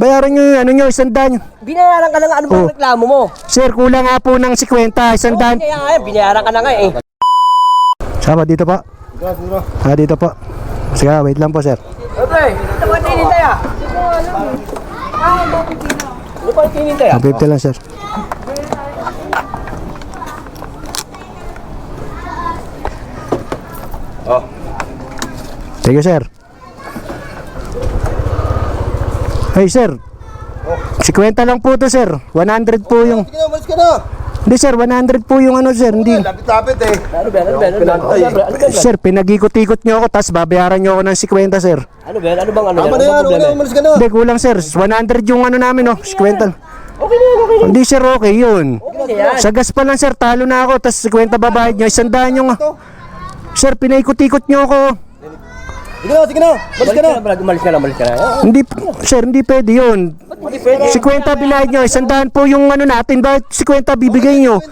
Bayaran nyo yung ano nyo, 100. Binayaran ka na nga, ano bang reklamo mo? Sir, kulang nga po ng 50, 100. Binayaran ka na nga eh. Sama, dito po. Dito po. Sige, wait lang po, sir. Okay, ito ba tinintay ah? Ano ba tinintay ah? 50 lang, sir. Oh. Thank you, sir. Hey, sir. 50 lang po to, sir. 100 po yung... Sige na, umalis ka na. Hindi, sir. 100 po yung ano, sir. Hindi. Lapit-lapit eh. Ano ba? Sir, pinag-ikot-ikot nyo ako, tapos babayaran nyo ako ng 50, sir. Ano ba? Ano bang ano? Tama na yan, okay na, umalis ka na. Hindi, kulang, sir. 100 yung ano namin, oh. 50. Okay na yan, okay na. Hindi, sir. Okay yun. Okay na yan. Sa gas pa lang, sir. Talo na ako, tapos 50 babayad nyo. 100 yung... Sir, pinaikot-ikot nyo ako. Sige na, umalis ka na. Umalis ka na. Hindi, sir, hindi pwede yun. 50 binayad nyo, 100 po yung ano natin, bakit 50 bibigay nyo?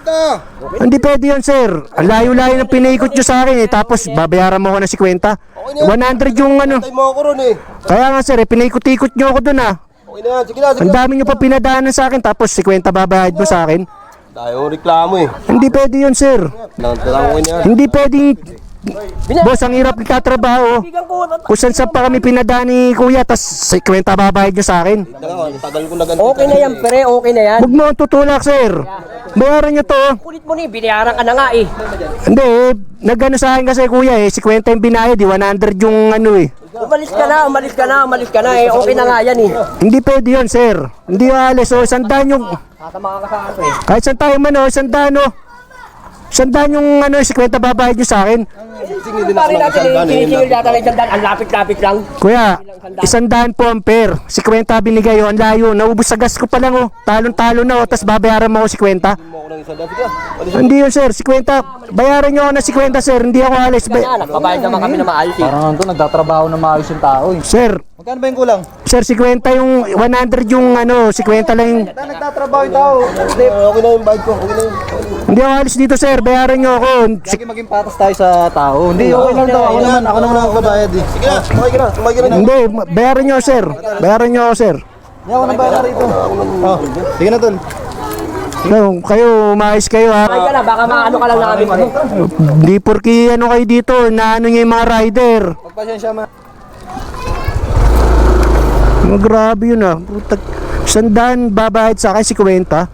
Hindi pwede yun, sir. Ang layo-layo na pinaikot nyo sa akin eh, tapos babayaran mo ako ng 50. 100 yung ano. Tay mo ako ron eh. Kaya nga, sir, pikot-ikot nyo ako dun ah. Okay na yan, sige na, sige Ang na. dami nyo pa pinadaanan sa akin, tapos 50 babayad mo sa akin. Tayo reklamo eh. Hindi pwede yun, sir. Nangtalang ko niya. Hindi pwedeng... Boss, ang hirap nagtatrabaho. Kung saan pa kami pinadaan ni kuya, tas 50 babayad nyo sa akin. Tagal ko nag-antay. Okay na yan, pre. Okay na yan. Huwag mo ang tutulak, sir. Bayaran nyo to. Kulit mo ni, binayaran ka na nga eh. Hindi, nagano sa akin kasi kuya eh, 50 yung binayad, 100 yung ano eh. Umalis ka na eh. Okay na nga yan eh. Hindi pwede yun, sir. Hindi alis, o, 100 yung... Tatama ka sa akin eh. Kahit saan tayo man, o, 100 o. 100 yung ano, 50 babayad nyo sa akin. Singil din ako Pare ng natin isang eh, daan eh. sinisingil yata ng isang daan. Ang lapit-lapit lang. Kuya, 100 po ang pair. 50 binigay o, ang layo. Naubos sa gas ko pa lang o. Talon-talo na o, tas babayaran mo ako 50. Mo ako ng isang daan. Sige na, alis. Hindi yun, sir. 50. Bayaran nyo ako ng 50, sir. Hindi ako alis. Nagbabayad naman kami na maayos eh. Parang nandun, nagtatrabaho na maayos yung tao eh. Sir, Magkano ba yung kulang? sir, 50 yung 100 yung ano, 50 lang yung... Nagtatrabaho yung tao. Okay na yung bayad ko, okay na yun. Hindi ako alis dito, sir. Bayaran nyo ako. Lagi maging patas tayo sa tao. Hindi, okay lang daw. Ako naman ang kabayad eh. Sige na, kumain ka na, kumain ka na. Hindi, bayaran nyo, sir. Bayaran nyo ako, sir. Hindi ako nang bayar rito. Oh, sige na tol. No, kayo, umayos kayo ha. Ay ka na, baka maano ka lang namin ano. Hindi porki ano kayo dito, na ano nyo yung mga rider. Pagpasensya ma. Grabe yun ah. Putag, 100 babayad sa akin, 50.